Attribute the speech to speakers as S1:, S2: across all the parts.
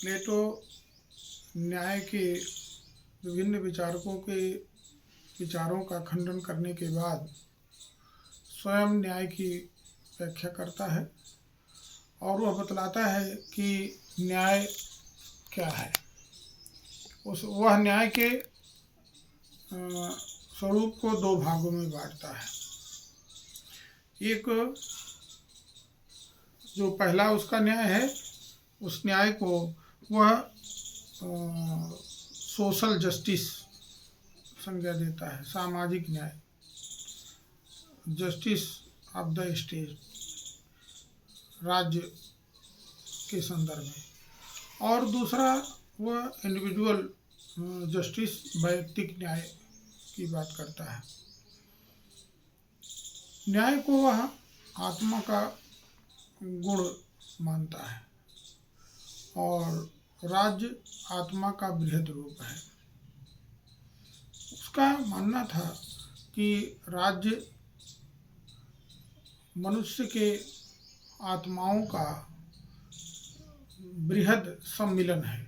S1: प्लेटो न्याय के विभिन्न विचारकों के विचारों का खंडन करने के बाद स्वयं न्याय की व्याख्या करता है और वह बतलाता है कि न्याय क्या है। वह न्याय के स्वरूप को दो भागों में बांटता है। एक जो पहला उसका न्याय है, उस न्याय को वह सोशल जस्टिस संज्ञा देता है, सामाजिक न्याय, जस्टिस ऑफ द स्टेट, राज्य के संदर्भ में। और दूसरा वह इंडिविजुअल जस्टिस, वैयक्तिक न्याय की बात करता है। न्याय को वह आत्मा का गुण मानता है और राज्य आत्मा का बृहद रूप है। उसका मानना था कि राज्य मनुष्य के आत्माओं का बृहद सम्मिलन है।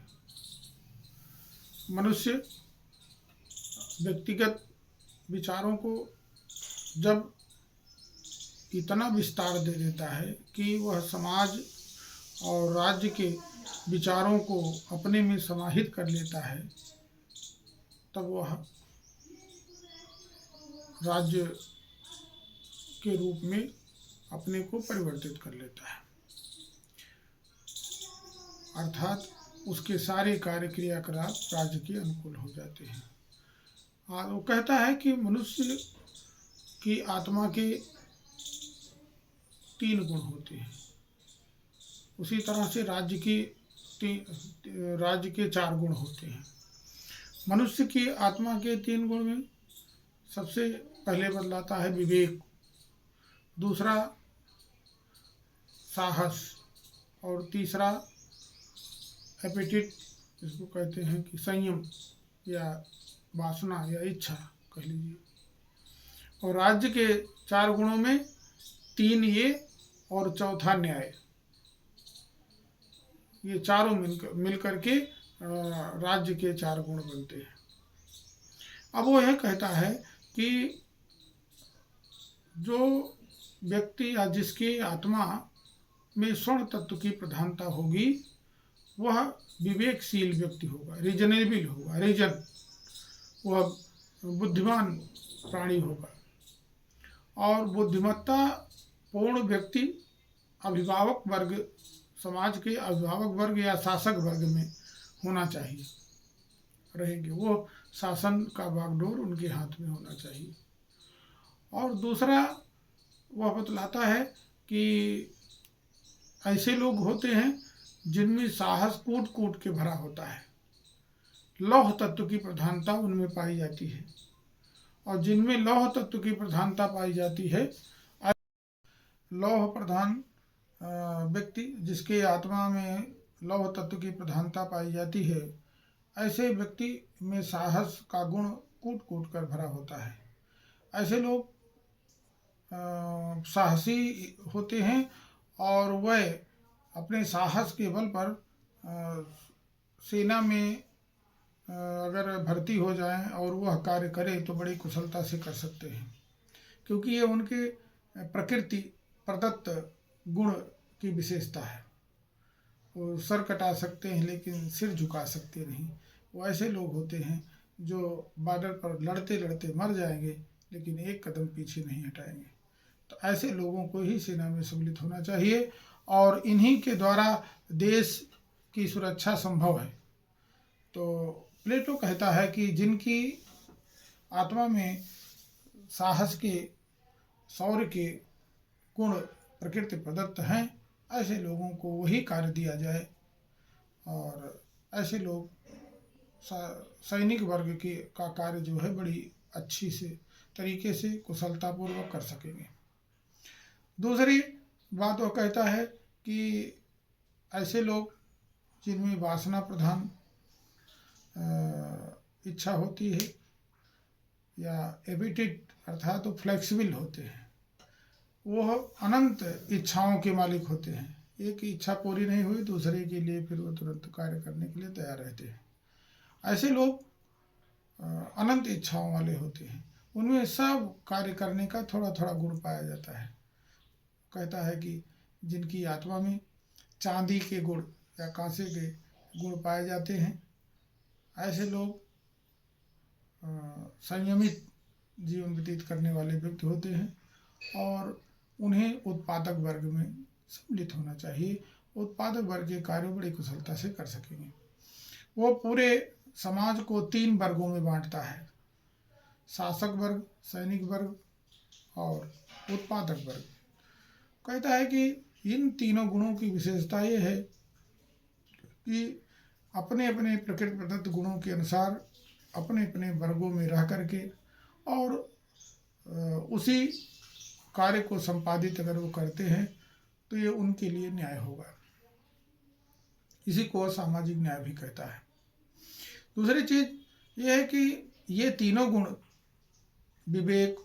S1: मनुष्य व्यक्तिगत विचारों को जब इतना विस्तार दे देता है कि वह समाज और राज्य के विचारों को अपने में समाहित कर लेता है, तब वह राज्य के रूप में अपने को परिवर्तित कर लेता है। अर्थात उसके सारे कार्य क्रियाकलाप राज्य के अनुकूल हो जाते हैं। और वो कहता है कि मनुष्य की आत्मा के 3 गुण होते हैं, उसी तरह से राज्य के 4 गुण होते हैं। मनुष्य की आत्मा के 3 गुण में सबसे पहले बदलाता है विवेक, दूसरा साहस, और तीसरा एपेटिट, जिसको कहते हैं कि संयम या वासना या इच्छा कह लीजिए। और राज्य के 4 गुणों में 3 ये और चौथा न्याय, ये चारों मिलकर के राज्य के 4 गुण बनते हैं। अब वो यह कहता है कि जो व्यक्ति या जिसकी आत्मा में स्वर्ण तत्व की प्रधानता होगी, वह विवेकशील व्यक्ति होगा, रीजनेबल होगा, वह बुद्धिमान प्राणी होगा। और बुद्धिमत्ता पूर्ण व्यक्ति अभिभावक वर्ग, समाज के अभिभावक वर्ग या शासक वर्ग में होना चाहिए, रहेंगे। वो शासन का बागडोर उनके हाथ में होना चाहिए। और दूसरा वह बतलाता है कि ऐसे लोग होते हैं जिनमें साहस कूट कूट के भरा होता है, लौह तत्व की प्रधानता उनमें पाई जाती है। और जिनमें लौह तत्व की प्रधानता पाई जाती है, लौह प्रधान व्यक्ति जिसके आत्मा में लौह तत्व की प्रधानता पाई जाती है, ऐसे व्यक्ति में साहस का गुण कूट कूट कर भरा होता है। ऐसे लोग साहसी होते हैं और वह अपने साहस के बल पर सेना में अगर भर्ती हो जाएं और वह कार्य करें तो बड़ी कुशलता से कर सकते हैं, क्योंकि ये उनके प्रकृति प्रदत्त गुण की विशेषता है। वो सर कटा सकते हैं लेकिन सिर झुका सकते नहीं। वो ऐसे लोग होते हैं जो बॉर्डर पर लड़ते लड़ते मर जाएंगे लेकिन एक कदम पीछे नहीं हटाएंगे। तो ऐसे लोगों को ही सेना में सम्मिलित होना चाहिए और इन्हीं के द्वारा देश की सुरक्षा संभव है। तो प्लेटो कहता है कि जिनकी आत्मा में साहस के, शौर्य के गुण प्रकृति प्रदत्त हैं, ऐसे लोगों को वही कार्य दिया जाए और ऐसे लोग सैनिक वर्ग के का कार्य जो है बड़ी अच्छी से तरीके से कुशलतापूर्वक कर सकेंगे। दूसरी बात वो कहता है कि ऐसे लोग जिनमें वासना प्रधान इच्छा होती है या एपिटाइट अर्थात तो फ्लेक्सिबल होते हैं, वह अनंत इच्छाओं के मालिक होते हैं एक की इच्छा पूरी नहीं हुई दूसरे के लिए फिर वो तुरंत कार्य करने के लिए तैयार रहते हैं। ऐसे लोग अनंत इच्छाओं वाले होते हैं, उनमें सब कार्य करने का थोड़ा थोड़ा गुण पाया जाता है। कहता है कि जिनकी आत्मा में चांदी के गुण या कांसे के गुण पाए जाते हैं, ऐसे लोग संयमित जीवन व्यतीत करने वाले व्यक्ति होते हैं और उन्हें उत्पादक वर्ग में सम्मिलित होना चाहिए। उत्पादक वर्ग के कार्य बड़ी कुशलता से कर सकेंगे। वो पूरे समाज को 3 वर्गों में बांटता है, शासक वर्ग, सैनिक वर्ग और उत्पादक वर्ग। कहता है कि इन तीनों गुणों की विशेषता ये है कि अपने अपने प्रकृति प्रदत्त गुणों के अनुसार अपने अपने वर्गों में रह करके और उसी कार्य को संपादित अगर वो करते हैं तो ये उनके लिए न्याय होगा। इसी को सामाजिक न्याय भी कहता है। दूसरी चीज ये है कि ये तीनों गुण विवेक,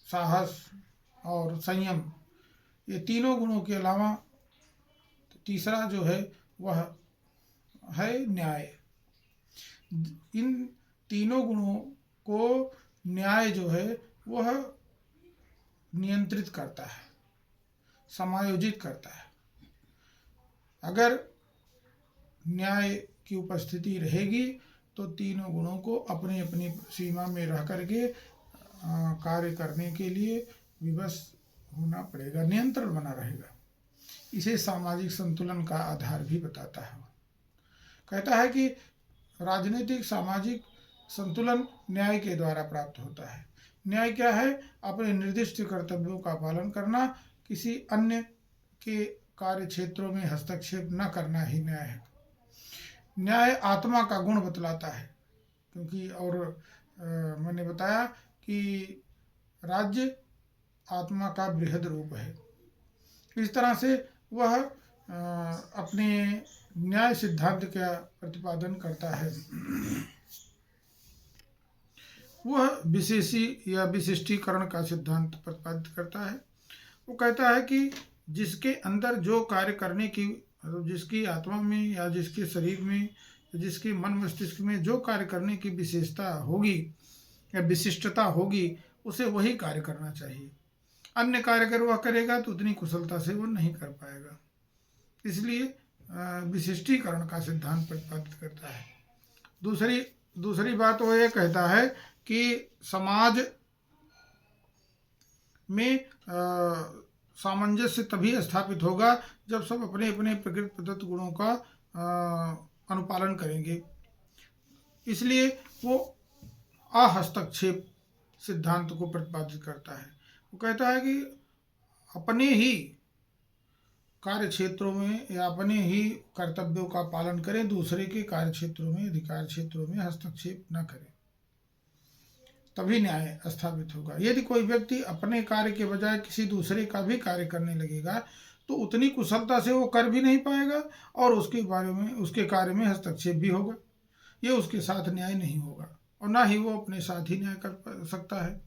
S1: साहस और संयम, ये तीनों गुणों के अलावा तीसरा जो है वह है न्याय। इन तीनों गुणों को न्याय जो है वह नियंत्रित करता है, समायोजित करता है। अगर न्याय की उपस्थिति रहेगी तो तीनों गुणों को अपनी अपनी सीमा में रह करके कार्य करने के लिए विवश होना पड़ेगा, नियंत्रण बना रहेगा। इसे सामाजिक संतुलन का आधार भी बताता है। कहता है कि राजनीतिक सामाजिक संतुलन न्याय के द्वारा प्राप्त होता है। न्याय क्या है? अपने निर्दिष्ट कर्तव्यों का पालन करना, किसी अन्य के कार्य क्षेत्रों में हस्तक्षेप न करना ही न्याय है। न्याय आत्मा का गुण बतलाता है, क्योंकि मैंने बताया कि राज्य आत्मा का बृहद रूप है। इस तरह से वह अपने न्याय सिद्धांत का प्रतिपादन करता है। वह विशेषी या विशिष्टीकरण का सिद्धांत प्रतिपादित करता है। वो कहता है कि जिसके अंदर जो कार्य करने की, जिसकी आत्मा में या जिसके शरीर में, जिसके मन मस्तिष्क में जो कार्य करने की विशेषता होगी या विशिष्टता होगी, उसे वही कार्य करना चाहिए। अन्य कार्य अगर वह करेगा तो उतनी कुशलता से वो नहीं कर पाएगा। इसलिए विशिष्टीकरण का सिद्धांत प्रतिपादित करता है। दूसरी बात वो ये कहता है कि समाज में सामंजस्य तभी स्थापित होगा जब सब अपने अपने प्रकृति प्रदत्त गुणों का अनुपालन करेंगे। इसलिए वो अहस्तक्षेप सिद्धांत को प्रतिपादित करता है। वो कहता है कि अपने ही कार्य क्षेत्रों में या अपने ही कर्तव्यों का पालन करें, दूसरे के कार्य क्षेत्रों में, अधिकार क्षेत्रों में हस्तक्षेप न करें, तभी न्याय स्थापित होगा। यदि कोई व्यक्ति अपने कार्य के बजाय किसी दूसरे का भी कार्य करने लगेगा तो उतनी कुशलता से वो कर भी नहीं पाएगा और उसके कार्य में हस्तक्षेप भी होगा। ये उसके साथ न्याय नहीं होगा और ना ही वो अपने साथ ही न्याय कर सकता है।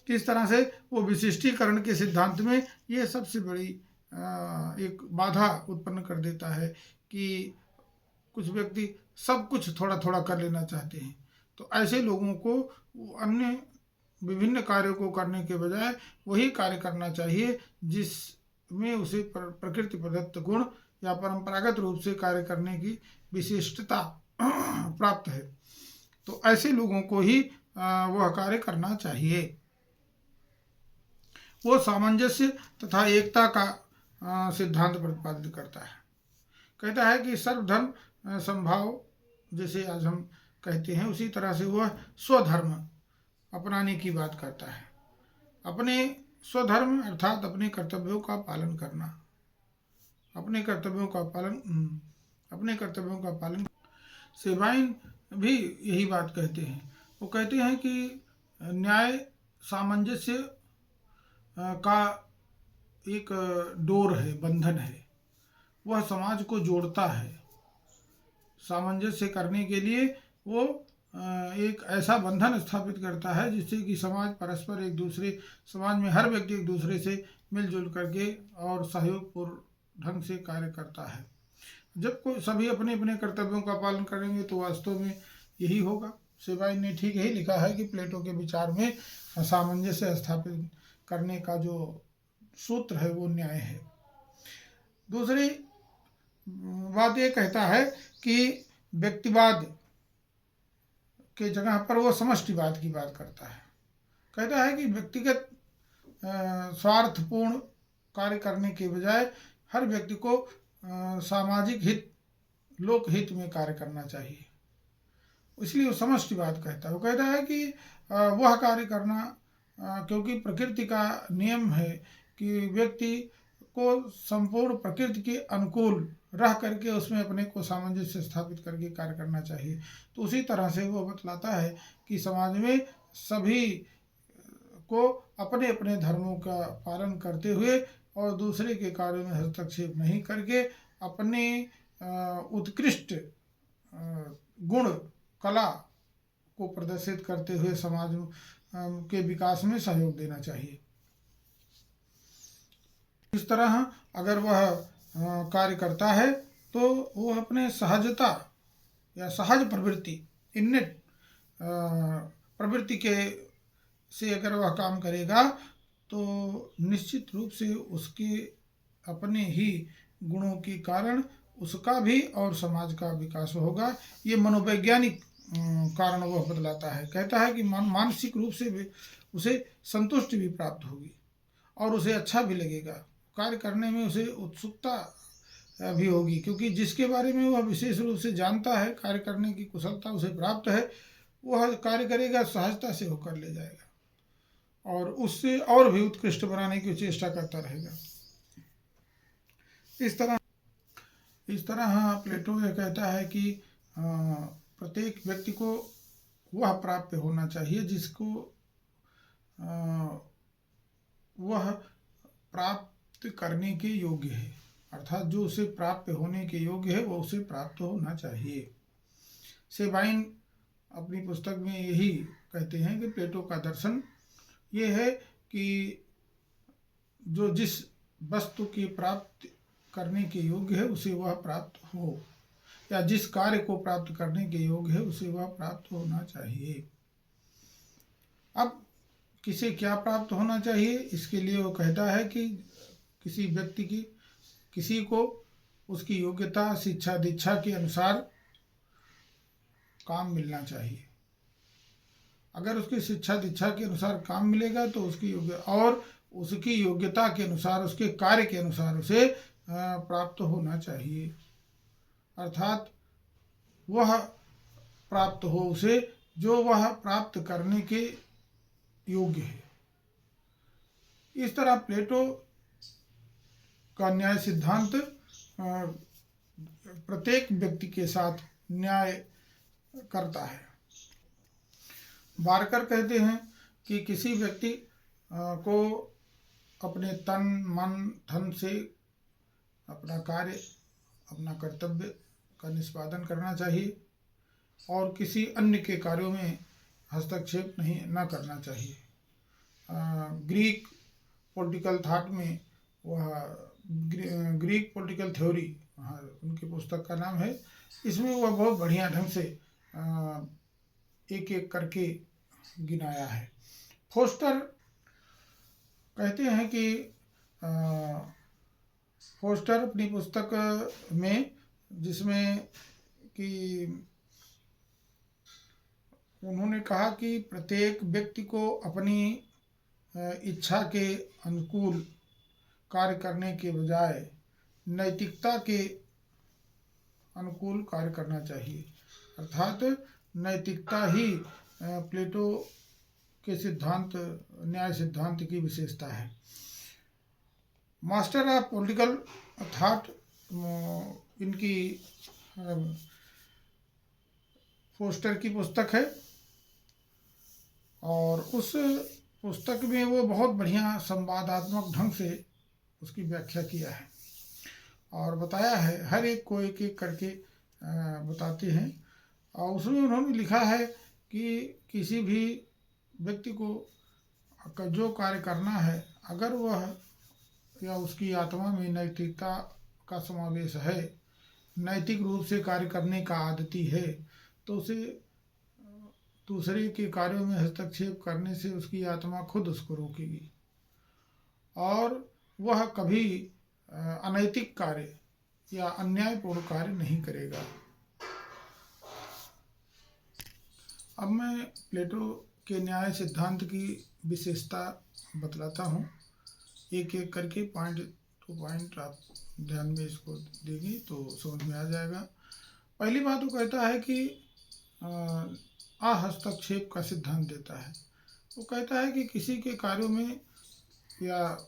S1: इस तरह से वो विशिष्टीकरण के सिद्धांत में ये सबसे बड़ी एक बाधा उत्पन्न कर देता है कि कुछ व्यक्ति सब कुछ थोड़ा थोड़ा कर लेना चाहते हैं। तो ऐसे लोगों को अन्य विभिन्न कार्यों को करने के बजाय वही कार्य करना चाहिए जिसमें उसे प्रकृति प्रदत्त गुण या परंपरागत रूप से कार्य करने की विशिष्टता प्राप्त है। तो ऐसे लोगों को ही वह कार्य करना चाहिए। वो सामंजस्य तथा एकता का सिद्धांत प्रतिपादित करता है। कहता है कि सर्वधर्म संभाव, जैसे आज हम कहते हैं, उसी तरह से वह स्वधर्म अपनाने की बात करता है। अपने स्वधर्म अर्थात अपने कर्तव्यों का पालन करना, अपने कर्तव्यों का पालन। सेवाइन भी यही बात कहते हैं। वो कहते हैं कि न्याय सामंजस्य का एक डोर है, बंधन है। वह समाज को जोड़ता है। सामंजस्य करने के लिए वो एक ऐसा बंधन स्थापित करता है जिससे कि समाज समाज में हर व्यक्ति एक दूसरे से मिलजुल करके और सहयोग ढंग से कार्य करता है। जब कोई सभी अपने अपने कर्तव्यों का पालन करेंगे तो वास्तव में यही होगा। सेबाइन ने ठीक यही लिखा है कि प्लेटो के विचार में सामंजस्य स्थापित करने का जो सूत्र है वो न्याय है। दूसरी बात ये कहता है कि व्यक्तिवाद के जगह पर वो समष्टिवाद की बात करता है। कहता है कि व्यक्तिगत स्वार्थपूर्ण कार्य करने के बजाय हर व्यक्ति को सामाजिक हित, लोकहित में कार्य करना चाहिए। इसलिए वो समष्टिवाद कहता है। वो कहता है कि वह कार्य करना, क्योंकि प्रकृति का नियम है कि व्यक्ति को संपूर्ण प्रकृति के अनुकूल रह करके उसमें अपने को सामंजस्य स्थापित करके कार्य करना चाहिए। तो उसी तरह से वो बतलाता है कि समाज में सभी को अपने अपने धर्मों का पालन करते हुए और दूसरे के कार्यों में हस्तक्षेप नहीं करके अपने उत्कृष्ट गुण कला को प्रदर्शित करते हुए समाज के विकास में सहयोग देना चाहिए। इस तरह अगर वह कार्य करता है तो वह अपने सहजता या सहज प्रवृत्ति, इन्नेट प्रवृत्ति के से अगर वह काम करेगा तो निश्चित रूप से उसके अपने ही गुणों के कारण उसका भी और समाज का विकास होगा। ये मनोवैज्ञानिक कारण वह बतलाता है। कहता है कि मानसिक रूप से भी उसे संतुष्टि भी प्राप्त होगी और उसे अच्छा भी लगेगा, कार्य करने में उसे उत्सुकता भी होगी, क्योंकि जिसके बारे में वह विशेष रूप से जानता है, कार्य करने की कुशलता उसे प्राप्त है, वह कार्य करेगा, सहजता से होकर ले जाएगा और उससे और भी उत्कृष्ट बनाने की चेष्टा करता रहेगा। इस तरह प्लेटो यह कहता है कि प्रत्येक व्यक्ति को वह प्राप्य होना चाहिए जिसको वह प्राप्त करने के योग्य है, अर्थात जो उसे प्राप्त होने के योग्य है वो उसे प्राप्त होना चाहिए। सेबाइन अपनी पुस्तक में यही कहते हैं कि प्लेटो का दर्शन ये है कि जो जिस वस्तु की प्राप्त करने के योग्य है उसे वह प्राप्त हो, या जिस कार्य को प्राप्त करने के योग्य है उसे वह प्राप्त होना चाहिए। अब किसे क्या प्राप्त होना चाहिए, इसके लिए वो कहता है कि किसी व्यक्ति की किसी को उसकी योग्यता, शिक्षा, दीक्षा के अनुसार काम मिलना चाहिए। अगर उसकी शिक्षा दीक्षा के अनुसार काम मिलेगा तो उसकी योग्यता के अनुसार, उसके कार्य के अनुसार उसे प्राप्त होना चाहिए, अर्थात वह प्राप्त हो उसे जो वह प्राप्त करने के योग्य है। इस तरह प्लेटो का न्याय सिद्धांत प्रत्येक व्यक्ति के साथ न्याय करता है। बारकर कहते हैं कि किसी व्यक्ति को अपने तन, मन, धन से अपना कार्य, अपना कर्तव्य का निष्पादन करना चाहिए और किसी अन्य के कार्यों में हस्तक्षेप न करना चाहिए। ग्रीक पॉलिटिकल थॉट में वह ग्रीक पॉलिटिकल थ्योरी, उनकी पुस्तक का नाम है, इसमें वह बहुत बढ़िया ढंग से एक एक करके गिनाया है। फोस्टर कहते हैं कि फोस्टर अपनी पुस्तक में, जिसमें कि उन्होंने कहा कि प्रत्येक व्यक्ति को अपनी इच्छा के अनुकूल कार्य करने के बजाय नैतिकता के अनुकूल कार्य करना चाहिए, अर्थात नैतिकता ही प्लेटो के सिद्धांत, न्याय सिद्धांत की विशेषता है। मास्टर ऑफ पॉलिटिकल थॉट इनकी फोस्टर की पुस्तक है और उस पुस्तक में वो बहुत बढ़िया संवादात्मक ढंग से उसकी व्याख्या किया है और बताया है, हर एक को एक एक करके बताते हैं। और उसमें उन्होंने लिखा है कि किसी भी व्यक्ति को जो कार्य करना है, अगर वह या उसकी आत्मा में नैतिकता का समावेश है, नैतिक रूप से कार्य करने का आदती है, तो उसे दूसरे के कार्यों में हस्तक्षेप करने से उसकी आत्मा खुद उसको रोकेगी और वह कभी अनैतिक कार्य या अन्यायपूर्ण कार्य नहीं करेगा। अब मैं प्लेटो के न्याय सिद्धांत की विशेषता बतलाता हूँ, एक एक करके पॉइंट टू पॉइंट आप ध्यान में इसको देंगे तो समझ में आ जाएगा। पहली बात वो कहता है कि अहस्तक्षेप का सिद्धांत देता है। वो कहता है कि किसी के कार्यों में या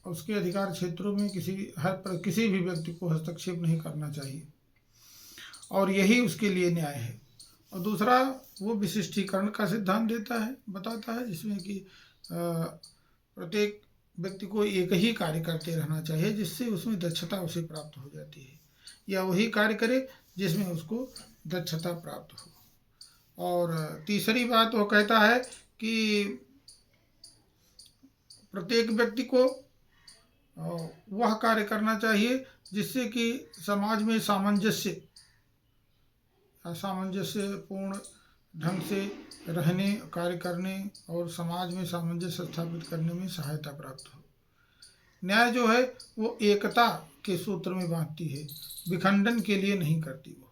S1: उसके अधिकार क्षेत्रों में किसी भी व्यक्ति को हस्तक्षेप नहीं करना चाहिए और यही उसके लिए न्याय है। और दूसरा वो विशिष्टीकरण का सिद्धांत देता है, बताता है, जिसमें कि प्रत्येक व्यक्ति को एक ही कार्य करते रहना चाहिए जिससे उसमें दक्षता उसे प्राप्त हो जाती है, या वही कार्य करे जिसमें उसको दक्षता प्राप्त हो। और तीसरी बात वो कहता है कि प्रत्येक व्यक्ति को वह कार्य करना चाहिए जिससे कि समाज में सामंजस्यपूर्ण ढंग से रहने, कार्य करने और समाज में सामंजस्य स्थापित करने में सहायता प्राप्त हो। न्याय जो है वो एकता के सूत्र में बांधती है, विखंडन के लिए नहीं करती वो,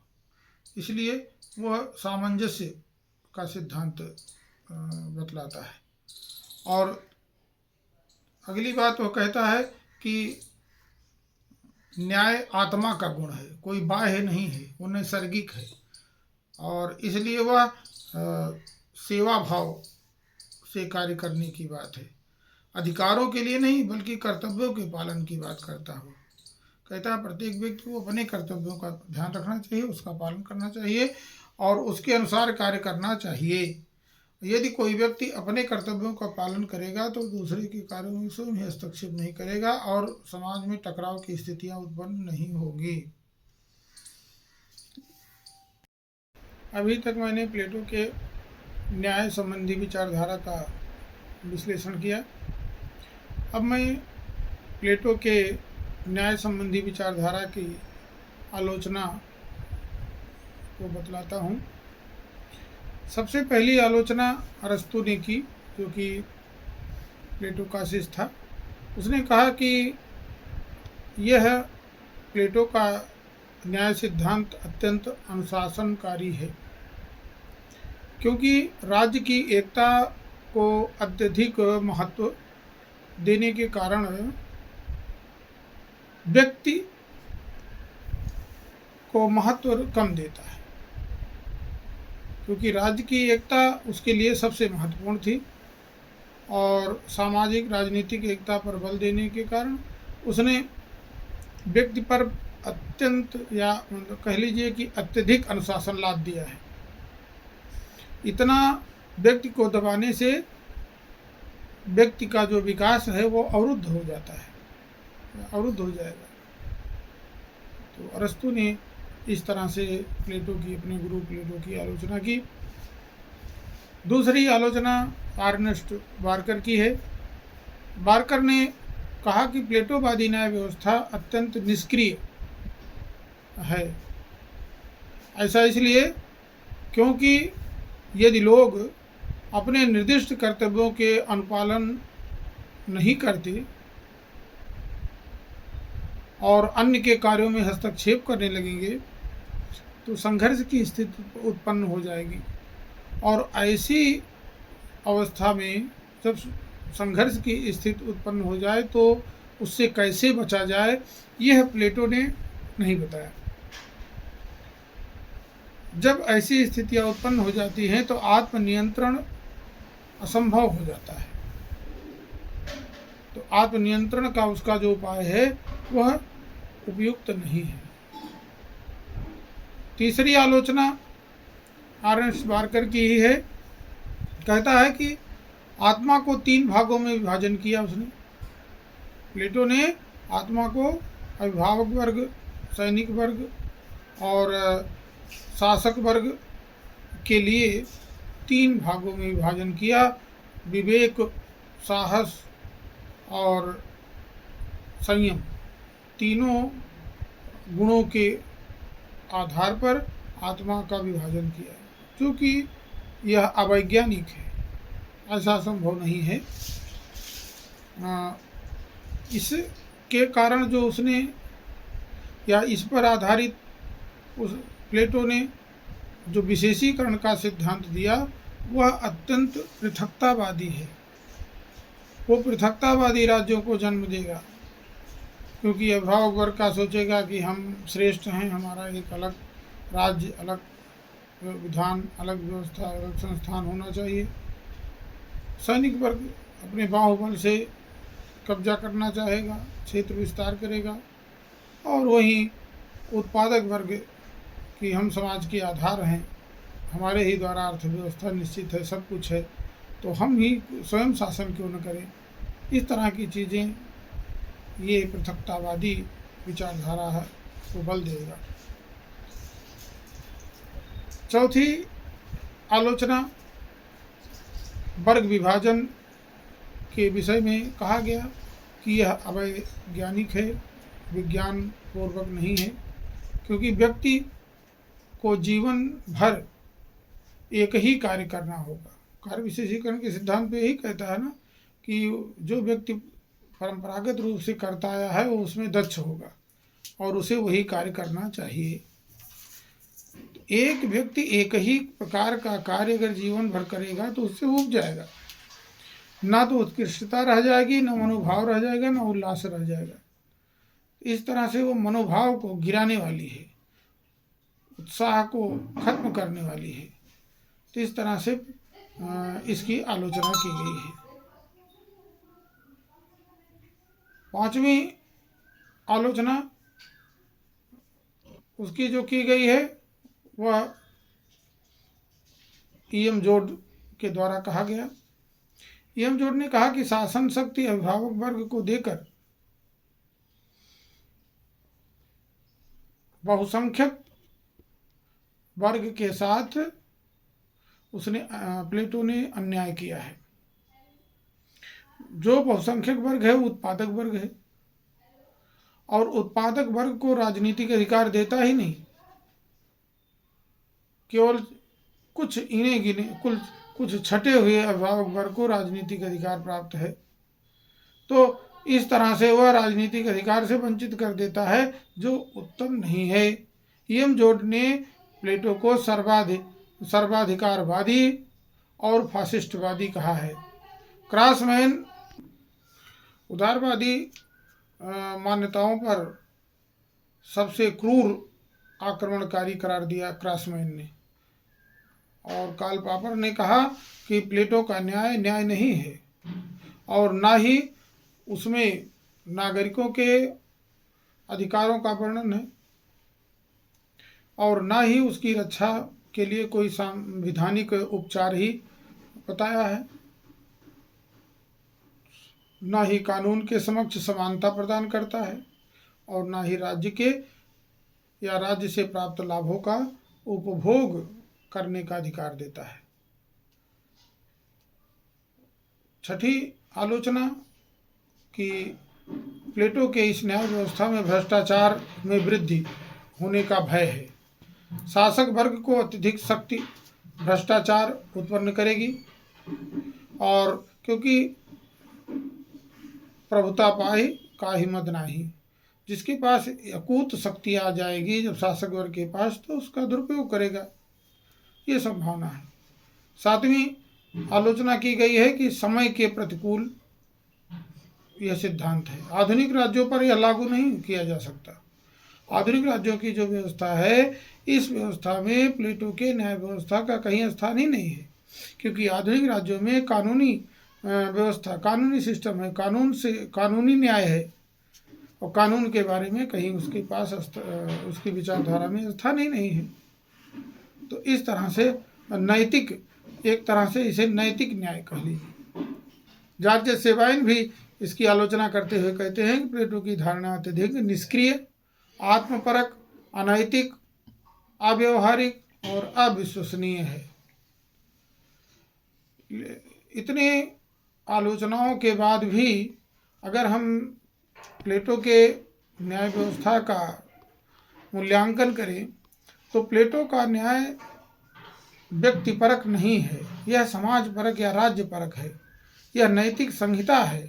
S1: इसलिए वह सामंजस्य का सिद्धांत बतलाता है। और अगली बात वो कहता है कि न्याय आत्मा का गुण है, कोई बाह्य नहीं है, वो नैसर्गिक है और इसलिए वह सेवा भाव से कार्य करने की बात है, अधिकारों के लिए नहीं बल्कि कर्तव्यों के पालन की बात करता हो। कहता है प्रत्येक व्यक्ति को अपने कर्तव्यों का ध्यान रखना चाहिए, उसका पालन करना चाहिए और उसके अनुसार कार्य करना चाहिए। यदि कोई व्यक्ति अपने कर्तव्यों का पालन करेगा तो दूसरे के कार्यों में स्वयं हस्तक्षेप नहीं करेगा और समाज में टकराव की स्थितियां उत्पन्न नहीं होगी। अभी तक मैंने प्लेटो के न्याय संबंधी विचारधारा का विश्लेषण किया। अब मैं प्लेटो के न्याय संबंधी विचारधारा की आलोचना को बतलाता हूँ। सबसे पहली आलोचना अरस्तु ने की, जो कि प्लेटो का शिष्य था। उसने कहा कि यह प्लेटो का न्याय सिद्धांत अत्यंत अनुशासनकारी है, क्योंकि राज्य की एकता को अत्यधिक महत्व देने के कारण व्यक्ति को महत्व कम देता है, क्योंकि राज्य की एकता उसके लिए सबसे महत्वपूर्ण थी और सामाजिक राजनीतिक एकता पर बल देने के कारण उसने व्यक्ति पर अत्यंत या कह लीजिए कि अत्यधिक अनुशासन लाद दिया है। इतना व्यक्ति को दबाने से व्यक्ति का जो विकास है वो अवरुद्ध हो जाता है, अवरुद्ध हो जाएगा। तो अरस्तु ने इस तरह से प्लेटो की, अपने गुरु प्लेटो की आलोचना की। दूसरी आलोचना अर्नेस्ट बार्कर की है। बार्कर ने कहा कि प्लेटोवादी न्याय व्यवस्था अत्यंत निष्क्रिय है। ऐसा इसलिए क्योंकि यदि लोग अपने निर्दिष्ट कर्तव्यों के अनुपालन नहीं करते और अन्य के कार्यों में हस्तक्षेप करने लगेंगे तो संघर्ष की स्थिति उत्पन्न हो जाएगी। और ऐसी अवस्था में जब संघर्ष की स्थिति उत्पन्न हो जाए तो उससे कैसे बचा जाए, यह प्लेटो ने नहीं बताया। जब ऐसी स्थितियां उत्पन्न हो जाती हैं तो आत्मनियंत्रण असंभव हो जाता है। तो आत्मनियंत्रण का उसका जो उपाय है वह उपयुक्त नहीं है। तीसरी आलोचना अर्नेस्ट बार्कर की ही है। कहता है कि आत्मा को 3 भागों में विभाजन किया उसने। प्लेटो ने आत्मा को अभिभावक वर्ग, सैनिक वर्ग और शासक वर्ग के लिए 3 भागों में विभाजन किया। विवेक, साहस और संयम, तीनों गुणों के आधार पर आत्मा का विभाजन किया है, क्योंकि यह अवैज्ञानिक है, ऐसा संभव नहीं है। इसके कारण जो उसने या इस पर आधारित उस प्लेटो ने जो विशेषीकरण का सिद्धांत दिया वह अत्यंत पृथकतावादी है। वो पृथकतावादी राज्यों को जन्म देगा, क्योंकि अभिभावक वर्ग का सोचेगा कि हम श्रेष्ठ हैं, हमारा एक अलग राज्य, अलग विधान, अलग व्यवस्था, अलग संस्थान होना चाहिए। सैनिक वर्ग अपने बाहुबल से कब्जा करना चाहेगा, क्षेत्र विस्तार करेगा, और वहीं उत्पादक वर्ग कि हम समाज के आधार हैं, हमारे ही द्वारा अर्थव्यवस्था निश्चित है, सब कुछ है, तो हम ही स्वयं शासन क्यों न करें। इस तरह की चीज़ें, ये पृथकतावादी विचारधारा है, को बल देगा। चौथी आलोचना वर्ग विभाजन के विषय में कहा गया कि यह अवैज्ञानिक है, विज्ञान पूर्वक नहीं है, क्योंकि व्यक्ति को जीवन भर एक ही कार्य करना होगा। कार्य विशेषीकरण के सिद्धांत पे यही कहता है ना कि जो व्यक्ति परंपरागत रूप से करता आया है वो उसमें दक्ष होगा और उसे वही कार्य करना चाहिए। एक व्यक्ति एक ही प्रकार का कार्य अगर जीवन भर करेगा तो उससे ऊब जाएगा, ना तो उत्कृष्टता रह जाएगी, ना मनोभाव रह जाएगा, ना उल्लास रह जाएगा। इस तरह से वो मनोभाव को गिराने वाली है, उत्साह को खत्म करने वाली है। तो इस तरह से इसकी आलोचना की गई है। पांचवी आलोचना उसकी जो की गई है वह ईएम जोड के द्वारा कहा गया। ईएम जोड ने कहा कि शासन शक्ति अभिभावक वर्ग को देकर बहुसंख्यक वर्ग के साथ उसने प्लेटो ने अन्याय किया है। जो बहुसंख्यक वर्ग है वो उत्पादक वर्ग है, और उत्पादक वर्ग को राजनीतिक अधिकार देता ही नहीं, केवल कुछ इन्हें गिने कुछ छटे हुए अभिभावक वर्ग को राजनीतिक अधिकार प्राप्त है। तो इस तरह से वह राजनीतिक अधिकार से वंचित कर देता है, जो उत्तम नहीं है। ईएम जोड ने प्लेटो को सर्वाधिकारवादी और फासिस्टवादी कहा है। क्रॉसमैन उदारवादी मान्यताओं पर सबसे क्रूर आक्रमणकारी करार दिया क्रॉसमैन ने, और कार्ल पॉपर ने कहा कि प्लेटो का न्याय न्याय नहीं है, और ना ही उसमें नागरिकों के अधिकारों का वर्णन है, और ना ही उसकी रक्षा के लिए कोई संवैधानिक उपचार ही बताया है, ना ही कानून के समक्ष समानता प्रदान करता है, और ना ही राज्य के या राज्य से प्राप्त लाभों का उपभोग करने का अधिकार देता है। छठी आलोचना कि प्लेटो के इस न्याय व्यवस्था में भ्रष्टाचार में वृद्धि होने का भय है। शासक वर्ग को अत्यधिक शक्ति भ्रष्टाचार उत्पन्न करेगी, और क्योंकि प्रभुता पाही का हिम्मत नाही, जिसके पास अकूत शक्ति आ जाएगी जब शासक वर्ग के पास, तो उसका दुरुपयोग करेगा, ये संभावना है। सातवीं आलोचना की गई है कि समय के प्रतिकूल यह सिद्धांत है। आधुनिक राज्यों पर यह लागू नहीं किया जा सकता। आधुनिक राज्यों की जो व्यवस्था है, इस व्यवस्था में प्लेटो के न्याय व्यवस्था का कहीं स्थान ही नहीं है, क्योंकि आधुनिक राज्यों में कानूनी व्यवस्था, कानूनी सिस्टम है, कानून से कानूनी न्याय है, और कानून के बारे में कहीं उसके पास उसकी विचारधारा में स्थान ही नहीं है। तो इस तरह से नैतिक, एक तरह से इसे नैतिक न्याय कह लीजिए। जॉर्ज सेबाइन भी इसकी आलोचना करते हुए कहते हैं कि प्लेटो की धारणा अत्यधिक निष्क्रिय, आत्मपरक, अनैतिक, अव्यवहारिक और अविश्वसनीय है। इतने आलोचनाओं के बाद भी अगर हम प्लेटो के न्याय व्यवस्था का मूल्यांकन करें तो प्लेटो का न्याय व्यक्तिपरक नहीं है, यह समाजपरक या राज्यपरक है। यह नैतिक संहिता है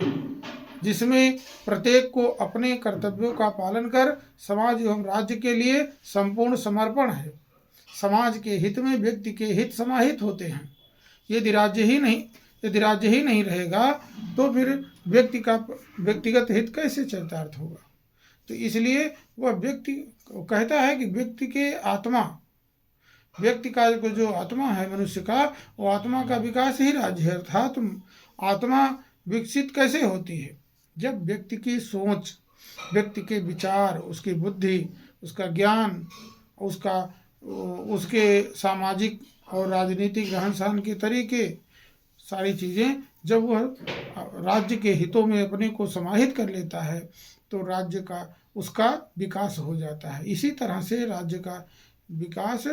S1: जिसमें प्रत्येक को अपने कर्तव्यों का पालन कर समाज एवं राज्य के लिए संपूर्ण समर्पण है। समाज के हित में व्यक्ति के हित समाहित होते हैं। यदि राज्य ही नहीं रहेगा तो फिर व्यक्ति का व्यक्तिगत हित कैसे चरितार्थ होगा। तो इसलिए वह व्यक्ति कहता है कि व्यक्ति का जो आत्मा है मनुष्य का, वो आत्मा का विकास ही राज्य है। अर्थात आत्मा विकसित कैसे होती है? जब व्यक्ति की सोच, व्यक्ति के विचार, उसकी बुद्धि, उसका ज्ञान, उसके सामाजिक और राजनीतिक रहन सहन के तरीके, सारी चीज़ें जब वह राज्य के हितों में अपने को समाहित कर लेता है तो राज्य का उसका विकास हो जाता है। इसी तरह से राज्य का विकास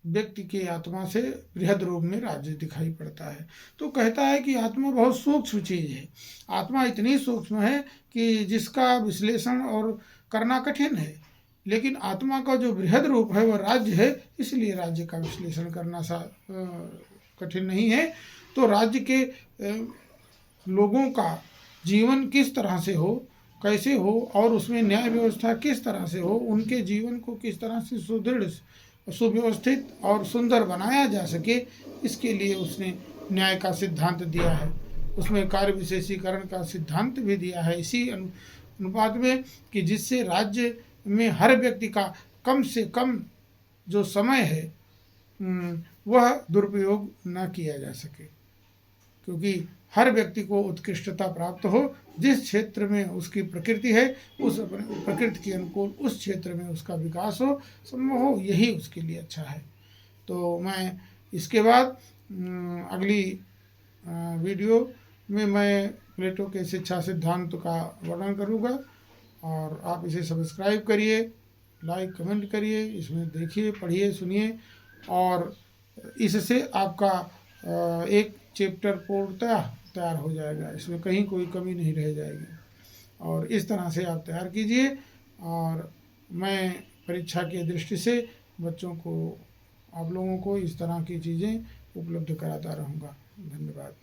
S1: व्यक्ति की आत्मा से बृहद रूप में राज्य दिखाई पड़ता है। तो कहता है कि आत्मा बहुत सूक्ष्म चीज़ है। आत्मा इतनी सूक्ष्म है कि जिसका विश्लेषण और करना कठिन है, लेकिन आत्मा का जो बृहद रूप है वह राज्य है, इसलिए राज्य का विश्लेषण करना कठिन नहीं है। तो राज्य के लोगों का जीवन किस तरह से हो, कैसे हो, और उसमें न्याय व्यवस्था किस तरह से हो, उनके जीवन को किस तरह से सुदृढ़, सुव्यवस्थित और सुंदर बनाया जा सके, इसके लिए उसने न्याय का सिद्धांत दिया है। उसमें कार्य विशेषीकरण का सिद्धांत भी दिया है इसी अनुपात में कि जिससे राज्य में हर व्यक्ति का कम से कम जो समय है वह दुरुपयोग न किया जा सके, क्योंकि हर व्यक्ति को उत्कृष्टता प्राप्त हो। जिस क्षेत्र में उसकी प्रकृति है उस अपने प्रकृति के अनुकूल उस क्षेत्र में उसका विकास हो, संभव हो, यही उसके लिए अच्छा है। तो मैं इसके बाद अगली वीडियो में मैं प्लेटो के शिक्षा सिद्धांत का वर्णन करूँगा, और आप इसे सब्सक्राइब करिए, लाइक कमेंट करिए, इसमें देखिए, पढ़िए, सुनिए, और इससे आपका एक चैप्टर पूर्णतः तैयार हो जाएगा। इसमें कहीं कोई कमी नहीं रह जाएगी, और इस तरह से आप तैयार कीजिए। और मैं परीक्षा की दृष्टि से बच्चों को, आप लोगों को इस तरह की चीज़ें उपलब्ध कराता रहूँगा। धन्यवाद।